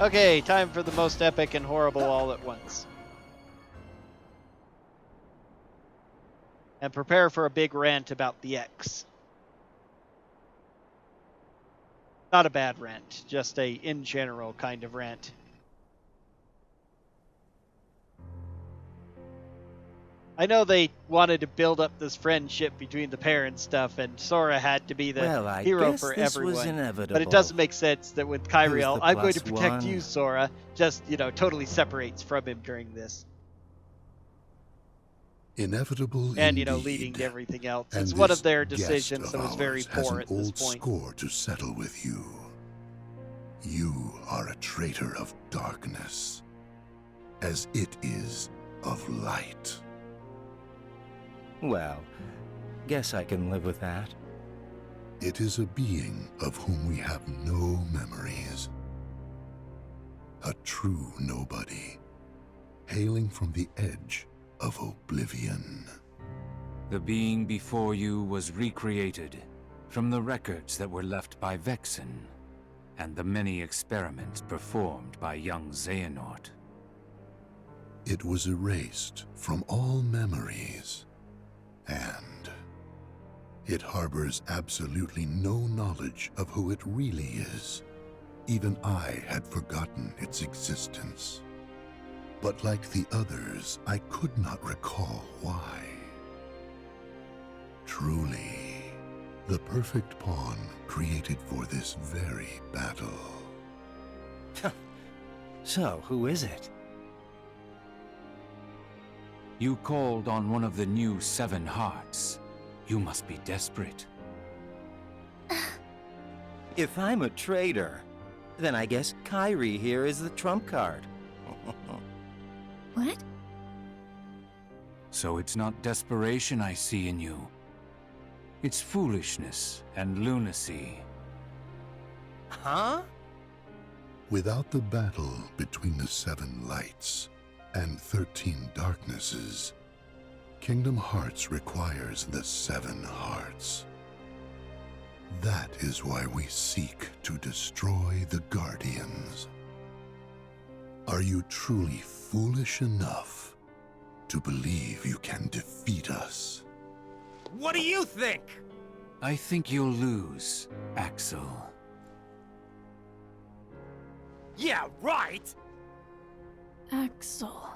Okay, time for the most epic and horrible all at once. And prepare for a big rant about the X. Not a bad rant, just a in general kind of rant. I know they wanted to build up this friendship between the pair and stuff, and Sora had to be the hero for everyone. But it doesn't make sense that with Kairi, I'm going to protect you, Sora, just, totally separates from him during this. Inevitable and, indeed. Leading to everything else. And it's one of their guest decisions that was very ours has poor an at this old point. score to settle with you. You are a traitor of darkness, as it is of light. Well, guess I can live with that. It is a being of whom we have no memories. A true nobody, hailing from the edge of oblivion. The being before you was recreated from the records that were left by Vexen and the many experiments performed by young Xehanort. It was erased from all memories, and it harbors absolutely no knowledge of who it really is. Even I had forgotten its existence. But like the others, I could not recall why. Truly, the perfect pawn created for this very battle. So, who is it? You called on one of the new 7 hearts. You must be desperate. If I'm a traitor, then I guess Kairi here is the trump card. What? So it's not desperation I see in you. It's foolishness and lunacy. Huh? Without the battle between the 7 lights and 13 darknesses, Kingdom Hearts requires the 7 hearts. That is why we seek to destroy the Guardians. Are you truly foolish enough to believe you can defeat us? What do you think? I think you'll lose, Axel. Yeah, right! Axel.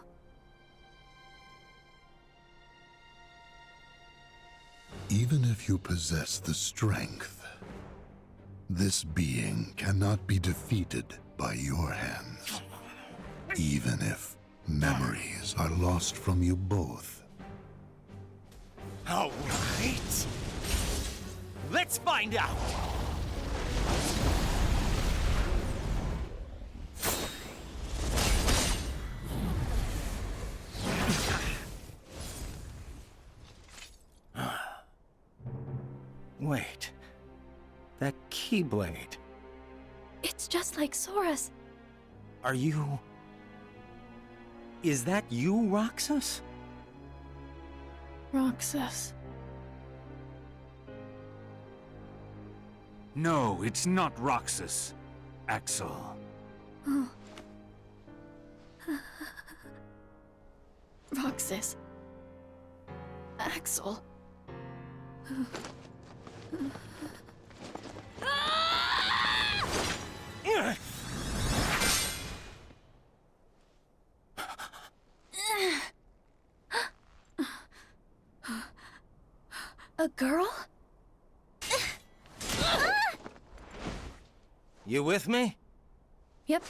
Even if you possess the strength, this being cannot be defeated by your hands. Even if memories are lost from you both. All right. Let's find out! Wait. That Keyblade. It's just like Sora's. Are you... Is that you, Roxas? Roxas. No, it's not Roxas, Axel. Oh. Roxas. Axel. A girl? You with me? Yep.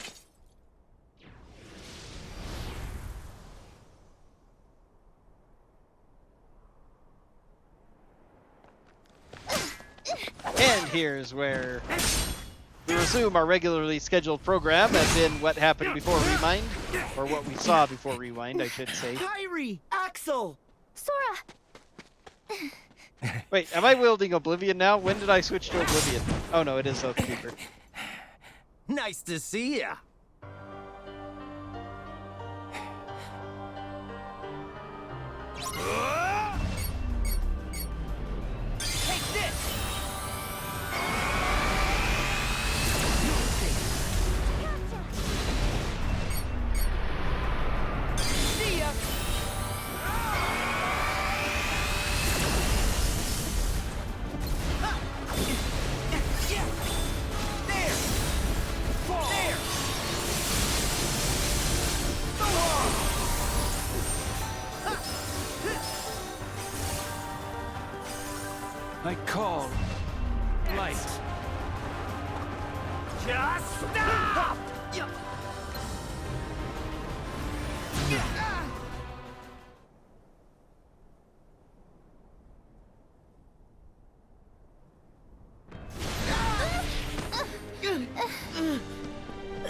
And here's where we resume our regularly scheduled program, as in what happened before Rewind, or what we saw before Rewind, I should say. Kairi! Axel! Sora! Wait, am I wielding Oblivion now? When did I switch to Oblivion? Oh no, it is Oathkeeper. Nice to see ya! Take this! Stop!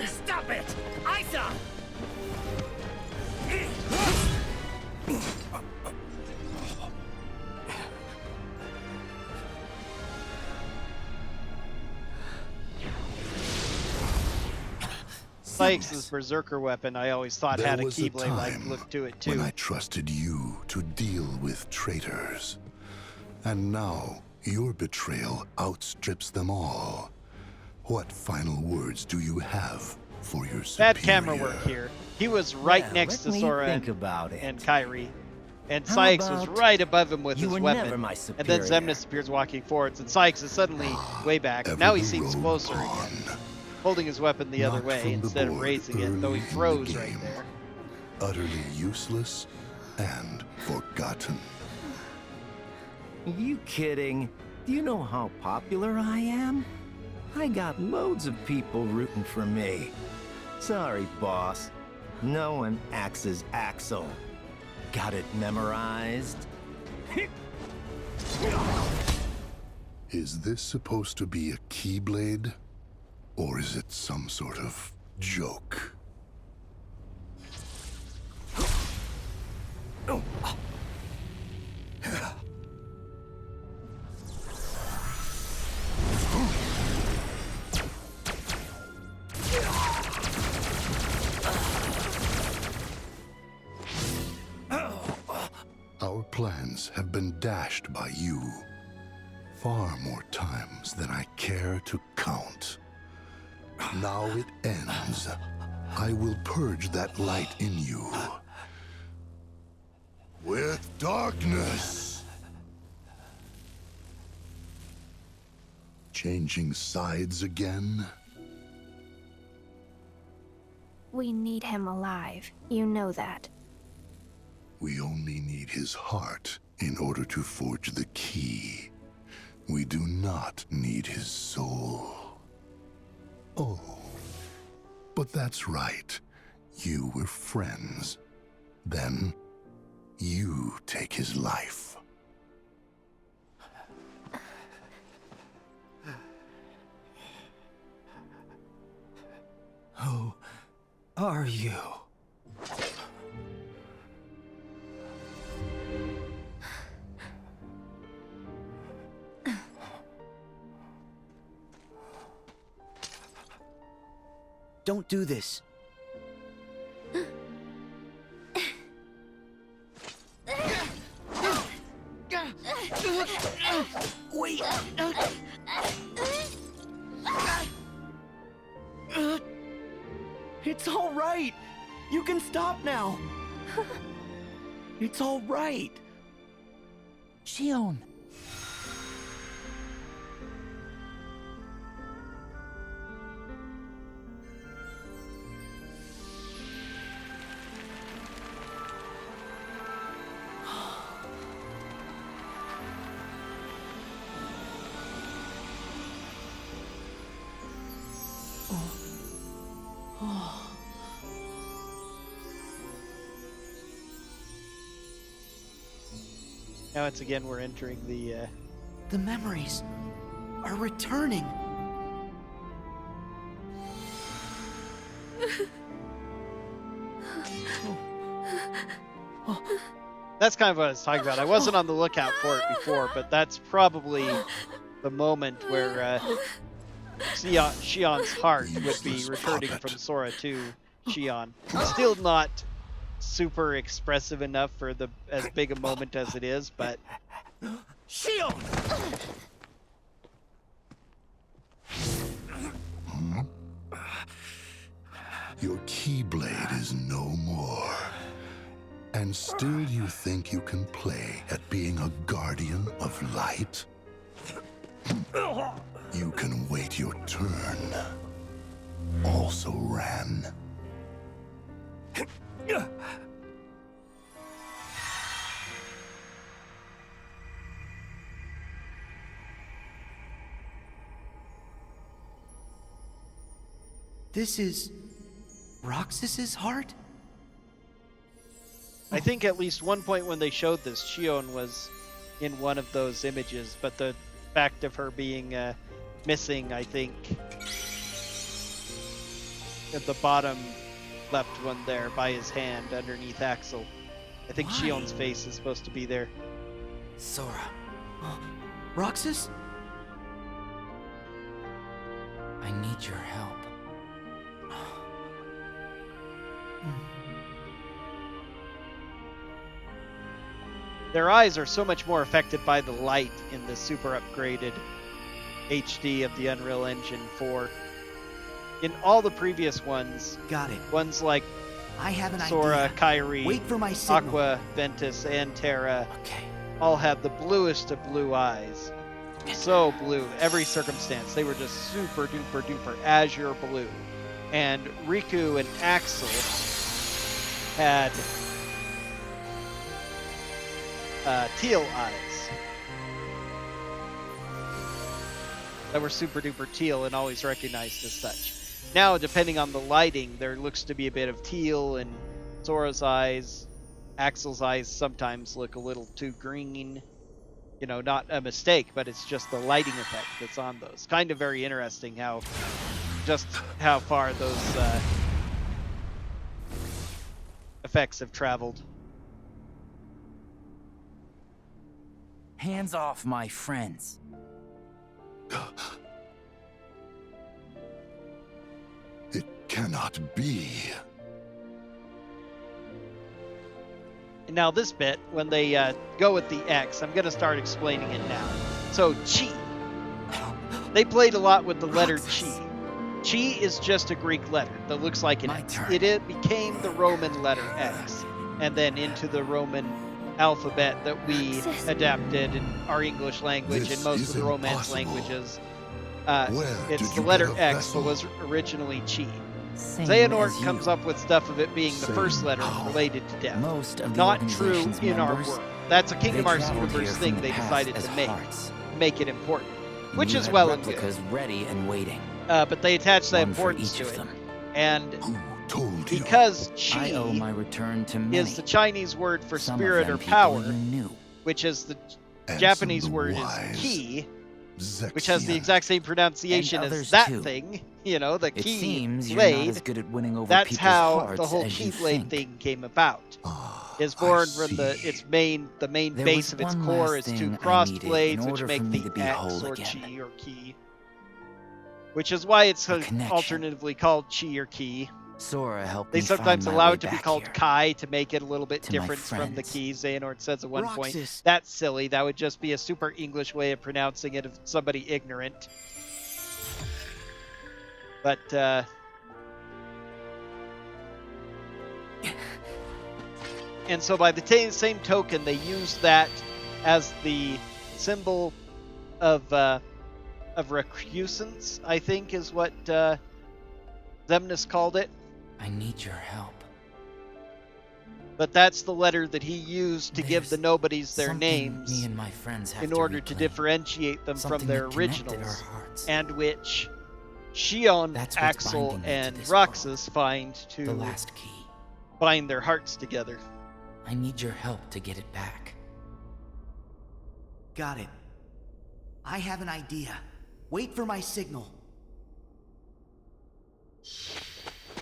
Stop it! Isa! Sykes' berserker weapon I always thought There had a was keyblade-like time look to it when too. I trusted you to deal with traitors. And now, your betrayal outstrips them all. What final words do you have for your superior? Bad camera work here. He was right Yeah, next to let me Sora think about it. and Kairi. And How Sykes was about right above him with you his were weapon. never my And then superior. Xemnas appears walking forwards, and Sykes is suddenly way back. Ever Now he the seems rogue closer pawn, again, holding his weapon the other knocked way from the instead of board raising it, though he early in the froze right game. there. Utterly useless and forgotten. You kidding? Do you know how popular I am? I got loads of people rooting for me. Sorry, boss. No one axes Axel. Got it memorized? Is this supposed to be a keyblade? Or is it some sort of joke? Our plans have been dashed by you. Far more times than I care to count. Now it ends. I will purge that light in you. With darkness. Changing sides again? We need him alive. You know that. We only need his heart in order to forge the key. We do not need his soul. Oh, but that's right. You were friends. Then, you take his life. Who are you? Don't do this. Wait! It's all right. You can stop now. It's all right. Xion. Now once again we're entering the The memories are returning. That's kind of what I was talking about. I wasn't on the lookout for it before, but that's probably the moment where Xion's heart would be returning from Sora to Xion. Still not super expressive enough for as big a moment as it is, but Xion! Your keyblade is no more. And still you think you can play at being a guardian of light? You can wait your turn. Also ran. This is Roxas's heart? I think at least one point when they showed this, Xion was in one of those images, but the fact of her being missing, I think, at the bottom left one there by his hand underneath Axel. I think Xion's face is supposed to be there. Sora. Roxas? I need your help. Their eyes are so much more affected by the light in the super upgraded HD of the Unreal Engine 4. In all the previous ones, Got it. ones like I have an Sora, idea. Kairi, Wait for my signal. Aqua, Ventus, and Terra Okay. all had the bluest of blue eyes. So blue, every circumstance. They were just super duper duper azure blue. And Riku and Axel had teal eyes that were super duper teal and always recognized as such. Now, depending on the lighting, there looks to be a bit of teal in Sora's eyes. Axel's eyes sometimes look a little too green. You know, not a mistake, but it's just the lighting effect that's on those. Kind of very interesting how far those effects have traveled. Hands off my friends. It cannot be. And now this bit, when they go with the X, I'm going to start explaining it now. So, Chi. They played a lot with the letter Chi. Chi is just a Greek letter that looks like an X. It became the Roman letter X, and then into the Roman alphabet that we adapted in our English language and most of the Romance languages. It's the letter X, but was originally Chi. Xehanort comes up with stuff of it being the first letter related to death. Most of the Not true organization's in our members, world. That's a Kingdom they Hearts traveled universe here thing from the they past decided as to hearts. make it important, which You is had well and good. replicas ready and waiting. But they attach that One for importance each to of it. them. And Who told you? because I owe my Chi return to many. is the Chinese word for Some of spirit them or people power, you knew. which is the Ansem Japanese the word Wise, is ki, Zexion. which has the exact same pronunciation And as others that too. thing, you know, the It key seems you're not as blade. good at winning over That's people's how hearts the whole as you Keyblade think. thing came about. Is I born from the see. main There base was of its one core last is two thing I crossed needed in blades, which order make for me the to be X whole or again. Chi or Key. Which is why it's A connection. alternatively called Chi or Key. Sora helped They me sometimes find my allow way it to be back called here. Kai to make it a little bit To my different from the friends. Key. Xehanort says at one point. Roxas. That's silly. That would just be a super English way of pronouncing it of somebody ignorant. But, and so by the same token, they use that as the symbol of recusance, I think is what Xemnas called it. I need your help. But that's the letter that he used to give the There's nobodies their something names me and my friends have in to order to reclaim. differentiate them from Something their that connected originals, our hearts. and which Xion, That's what's Axel, binding me to and this Roxas find The to last key. bind their hearts together. I need your help to get it back. Got it. I have an idea. Wait for my signal.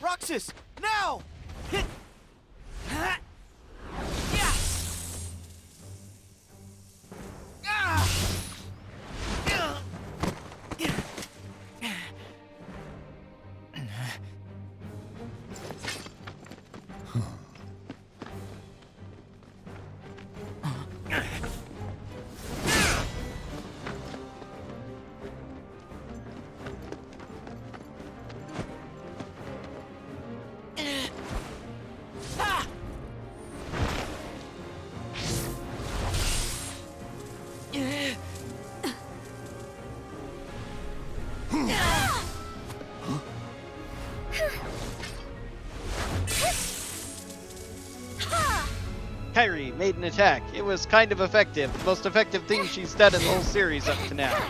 Roxas, now! Hit! Ha! Yeah! Ah! Kairi made an attack. It was kind of effective. The most effective thing she's done in the whole series up to now.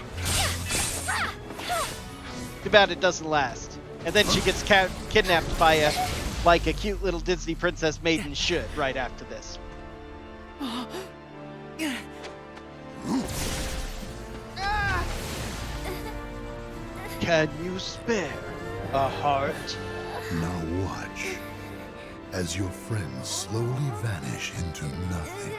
Too bad it doesn't last. And then she gets kidnapped by a cute little Disney princess maiden should right after this. Can you spare a heart? Now watch as your friends slowly vanish into nothing.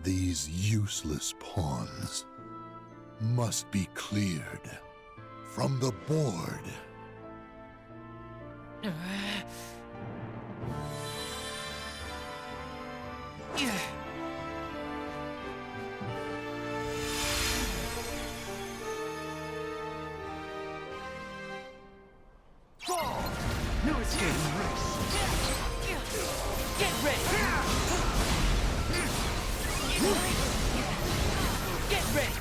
These useless pawns must be cleared from the board. No escape. Get ready. Get ready. Get ready.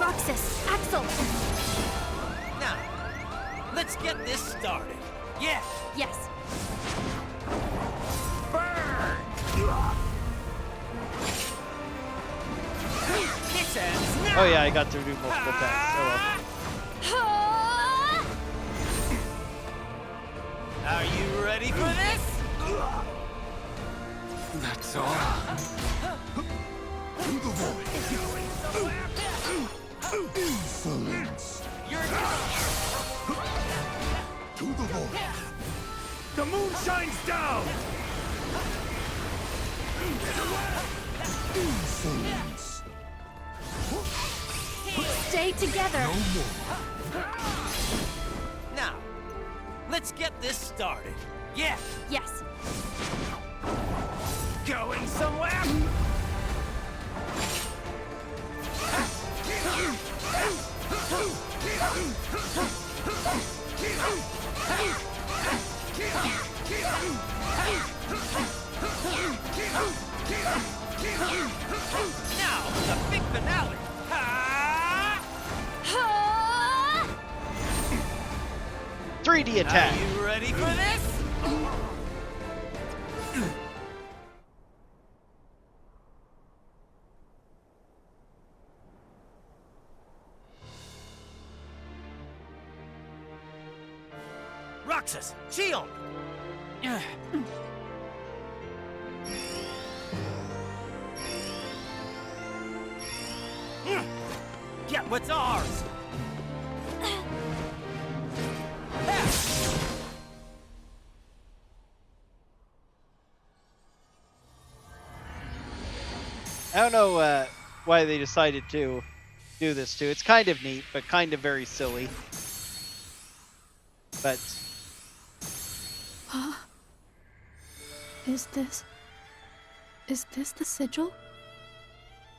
Roxas, Axel. Now, let's get this started. Yeah. Yes. Burn. This ends now. Oh yeah, I got to do multiple attacks. Oh well. Are you ready for this? That's all. To the void. Insolence. You're To the void. The moon shines down. Insolence. Stay together. No more. Now, let's get this started. Yeah. Yes. Going somewhere? Now, the big finale. 3D attack. Are you ready for this? Roxas, Xion! Get what's ours! I don't know why they decided to do this too. It's kind of neat, but kind of very silly. But Is this the sigil?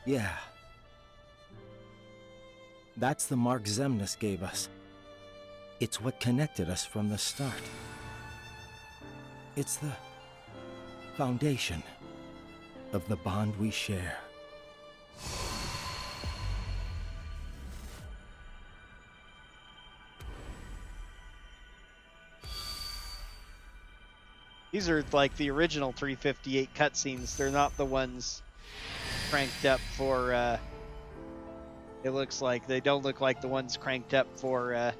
Yeah. That's the mark Xemnas gave us. It's what connected us from the start. It's the foundation of the bond we share. these are like the original 358 cutscenes. They're not the ones cranked up for, it looks like. They don't look like the ones cranked up for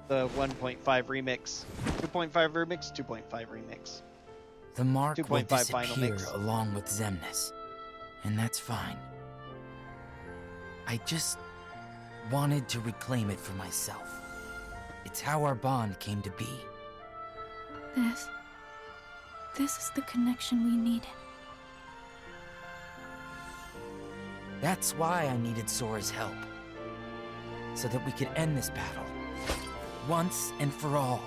the 1.5 remix. 2.5 remix? 2.5 remix. The mark will 2.5 final disappear mix. along with Xemnas, and that's fine. I just wanted to reclaim it for myself. It's how our bond came to be. This is the connection we needed. That's why I needed Sora's help. So that we could end this battle. Once and for all.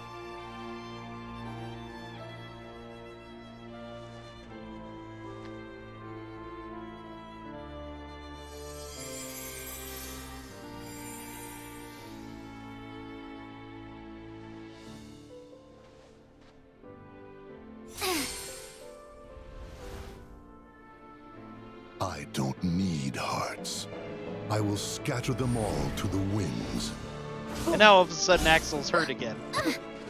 I don't need hearts. I will scatter them all to the winds. And now all of a sudden Axel's hurt again.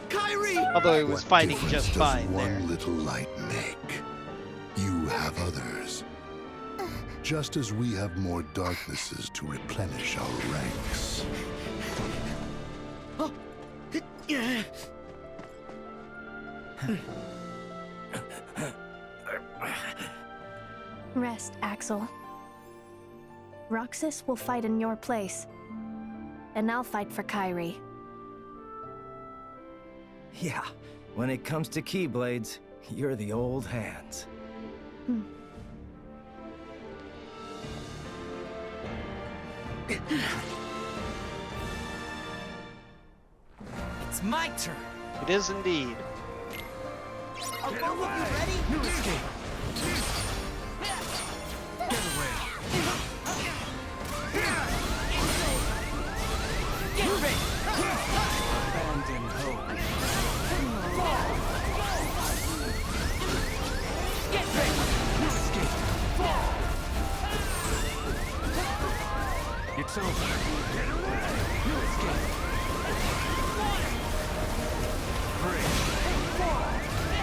Kairi! Although he was fighting What just difference fine does there. one little light make? You have others. Just as we have more darknesses to replenish our ranks. Rest, Axel. Roxas will fight in your place. And I'll fight for Kairi. Yeah, when it comes to Keyblades, you're the old hands. It's my turn. It is indeed. Are both of you ready? New escape. Get away. Get ready. Abandon hope. Get ready. New escape. It's over. Get away. New escape. Break.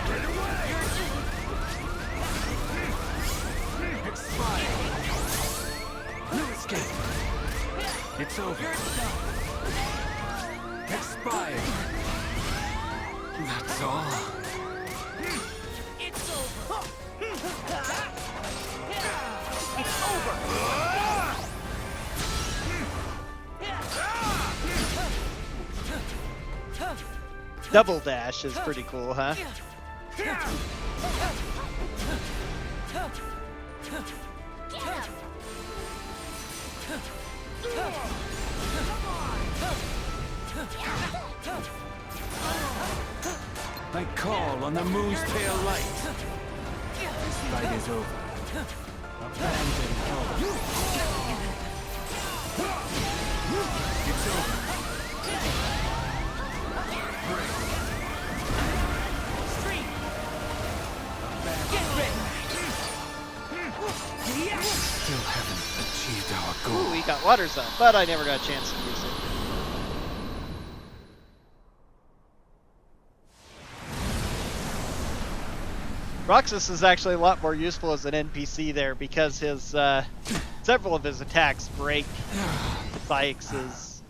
Get away. Expire. New escape. It's over. Expired. That's all. It's over. It's over! Double dash is pretty cool, huh? I call on the moon's pale light. This fight is over. Abandon hope. It's over. Break. Street. Abandon. Get ready. Still haven't achieved our goal. Ooh, we got Water Zone, but I never got a chance to use it. Roxas is actually a lot more useful as an NPC there because his several of his attacks break Sykes'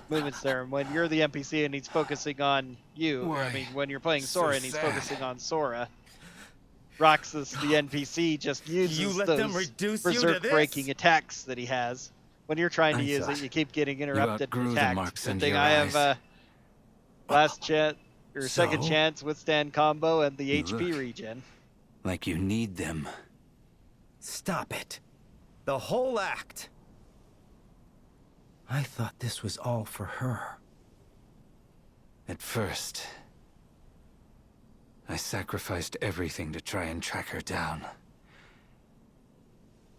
movements there. And when you're the NPC and he's focusing on you, Why I mean, when you're playing so Sora and he's sad? focusing on Sora, Roxas, the NPC, just uses You let those them reduce you to berserk this? breaking attacks that he has. When you're trying to I use thought it, you keep getting interrupted outgrew and the attacked. marks Good under thing your I have eyes. last chance or second So? chance, withstand combo, and the You HP look- regen. Like you need them. Stop it. The whole act. I thought this was all for her. At first, I sacrificed everything to try and track her down.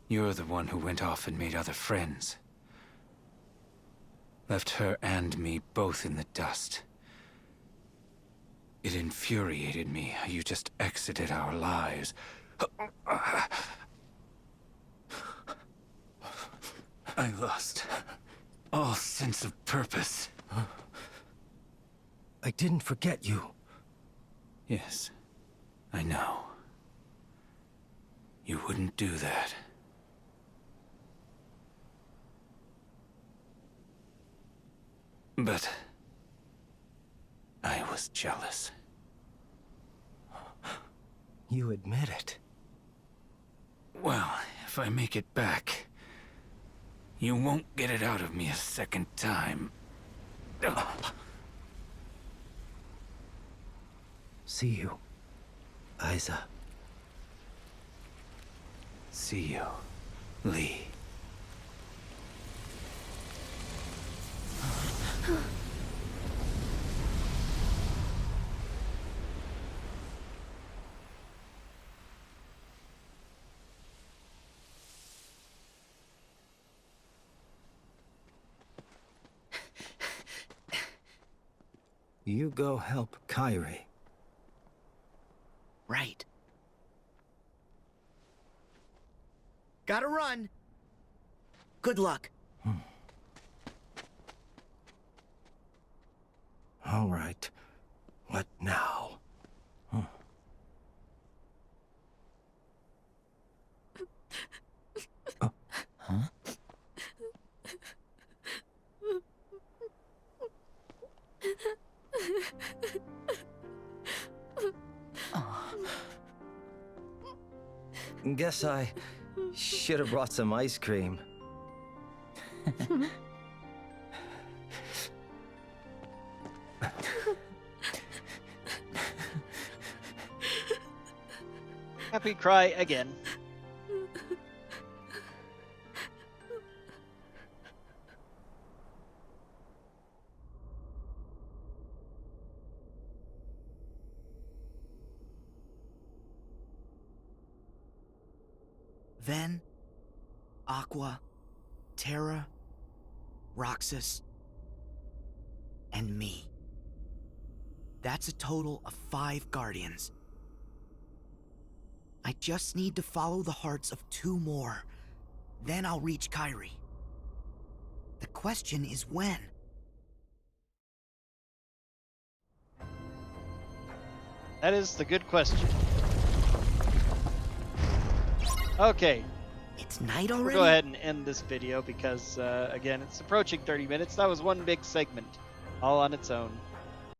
You're the one who went off and made other friends. Left her and me both in the dust. It infuriated me how you just exited our lives. I lost all sense of purpose. I didn't forget you. Yes, I know. You wouldn't do that. But I was jealous. You admit it. Well, if I make it back, you won't get it out of me a second time. See you, Isa. See you, Lee. You go help Kairi. Right. Gotta run. Good luck. All right. What now? Huh? Guess I should have brought some ice cream. Happy cry again. Ven, Aqua, Terra, Roxas, and me. That's a total of 5 Guardians. I just need to follow the hearts of 2 more. Then I'll reach Kairi. The question is when. That is the good question. Okay. It's night already? We'll go ahead and end this video because, again, it's approaching 30 minutes. That was one big segment, all on its own.